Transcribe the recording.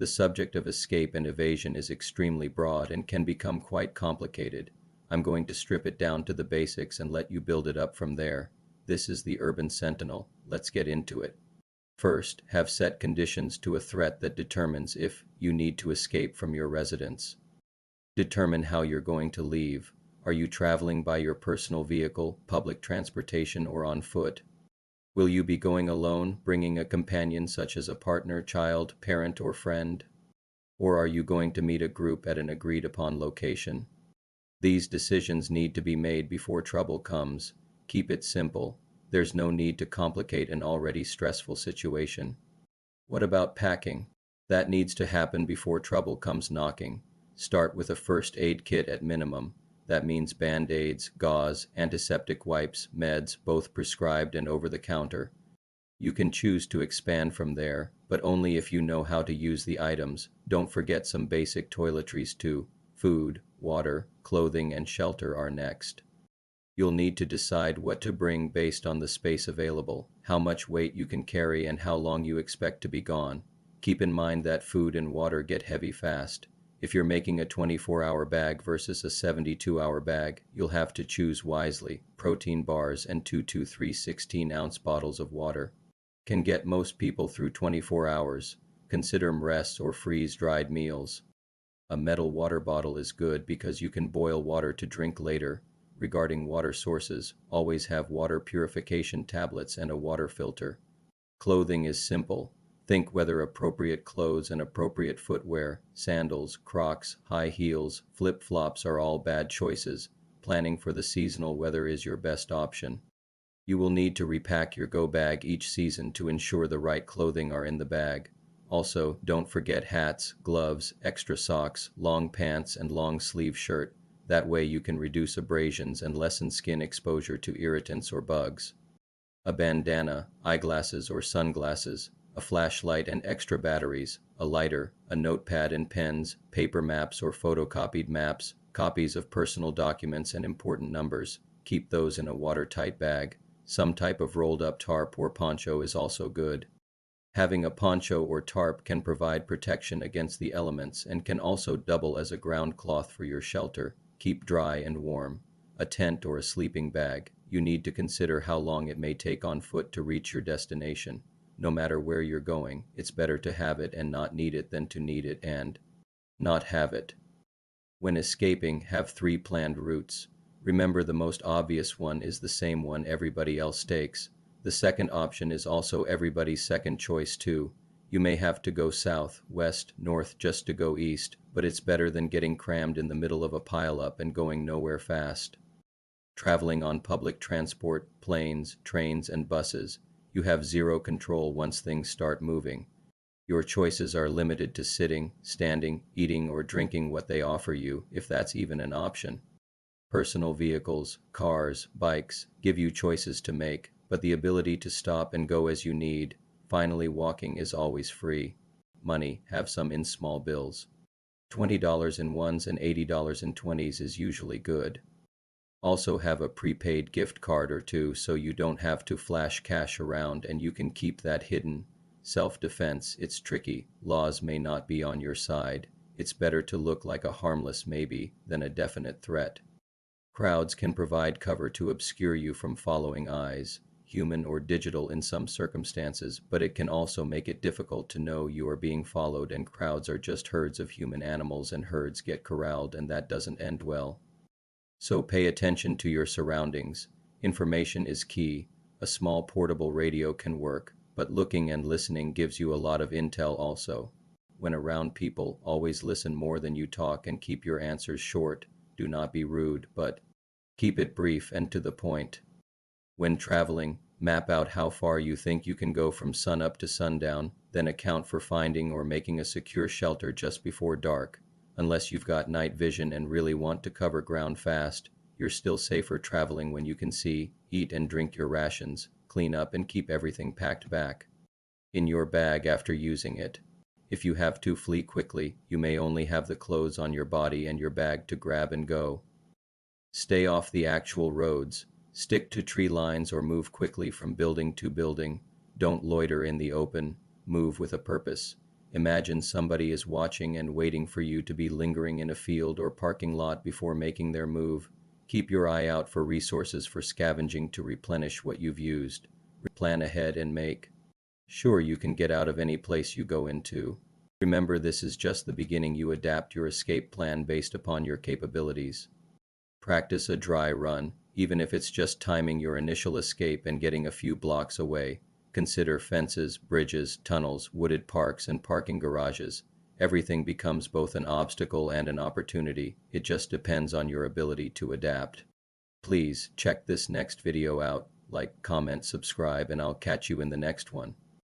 The subject of escape and evasion is extremely broad and can become quite complicated. I'm going to strip it down to the basics and let you build it up from there. This is the Urban Sentinel. Let's get into it. First, have set conditions to a threat that determines if you need to escape from your residence. Determine how you're going to leave. Are you traveling by your personal vehicle, public transportation, or on foot? Will you be going alone, bringing a companion such as a partner, child, parent, or friend? Or are you going to meet a group at an agreed-upon location? These decisions need to be made before trouble comes. Keep it simple. There's no need to complicate an already stressful situation. What about packing? That needs to happen before trouble comes knocking. Start with a first aid kit at minimum. That means band-aids, gauze, antiseptic wipes, meds, both prescribed and over-the-counter. You can choose to expand from there, but only if you know how to use the items. Don't forget some basic toiletries too. Food, water, clothing, and shelter are next. You'll need to decide what to bring based on the space available, how much weight you can carry, and how long you expect to be gone. Keep in mind that food and water get heavy fast. If you're making a 24-hour bag versus a 72-hour bag, you'll have to choose wisely. Protein bars and 2 to 3 16-ounce bottles of water can get most people through 24 hours. Consider mess or freeze-dried meals. A metal water bottle is good because you can boil water to drink later. Regarding water sources, always have water purification tablets and a water filter. Clothing is simple. Think weather-appropriate clothes and appropriate footwear. Sandals, Crocs, high heels, flip-flops are all bad choices. Planning for the seasonal weather is your best option. You will need to repack your go bag each season to ensure the right clothing are in the bag. Also, don't forget hats, gloves, extra socks, long pants, and long sleeve shirt. That way you can reduce abrasions and lessen skin exposure to irritants or bugs. A bandana, eyeglasses or sunglasses, a flashlight and extra batteries, a lighter, a notepad and pens, paper maps or photocopied maps, copies of personal documents and important numbers. Keep those in a watertight bag. Some type of rolled-up tarp or poncho is also good. Having a poncho or tarp can provide protection against the elements and can also double as a ground cloth for your shelter. Keep dry and warm. A tent or a sleeping bag. You need to consider how long it may take on foot to reach your destination. No matter where you're going, it's better to have it and not need it than to need it and not have it. When escaping, have 3 planned routes. Remember, the most obvious one is the same one everybody else takes. The second option is also everybody's second choice too. You may have to go south, west, north just to go east, but it's better than getting crammed in the middle of a pileup and going nowhere fast. Traveling on public transport, planes, trains, and buses. You have zero control once things start moving. Your choices are limited to sitting, standing, eating, or drinking what they offer you, if that's even an option. Personal vehicles, cars, bikes, give you choices to make, but the ability to stop and go as you need. Finally, walking is always free. Money, have some in small bills. $20 in ones and $80 in 20s is usually good. Also have a prepaid gift card or two so you don't have to flash cash around and you can keep that hidden. Self-defense, it's tricky. Laws may not be on your side. It's better to look like a harmless maybe than a definite threat. Crowds can provide cover to obscure you from following eyes, human or digital in some circumstances, but it can also make it difficult to know you are being followed, and crowds are just herds of human animals and herds get corralled and that doesn't end well. So pay attention to your surroundings. Information is key. A small portable radio can work, but looking and listening gives you a lot of intel also. When around people, always listen more than you talk and keep your answers short. Do not be rude, but keep it brief and to the point. When traveling, map out how far you think you can go from sunup to sundown, then account for finding or making a secure shelter just before dark. Unless you've got night vision and really want to cover ground fast, you're still safer traveling when you can see, eat and drink your rations, clean up and keep everything packed back in your bag after using it. If you have to flee quickly, you may only have the clothes on your body and your bag to grab and go. Stay off the actual roads. Stick to tree lines or move quickly from building to building. Don't loiter in the open. Move with a purpose. Imagine somebody is watching and waiting for you to be lingering in a field or parking lot before making their move. Keep your eye out for resources for scavenging to replenish what you've used. Plan ahead and make sure you can get out of any place you go into. Remember, this is just the beginning. You adapt your escape plan based upon your capabilities. Practice a dry run, even if it's just timing your initial escape and getting a few blocks away. Consider fences, bridges, tunnels, wooded parks, and parking garages. Everything becomes both an obstacle and an opportunity. It just depends on your ability to adapt. Please check this next video out. Like, comment, subscribe, and I'll catch you in the next one.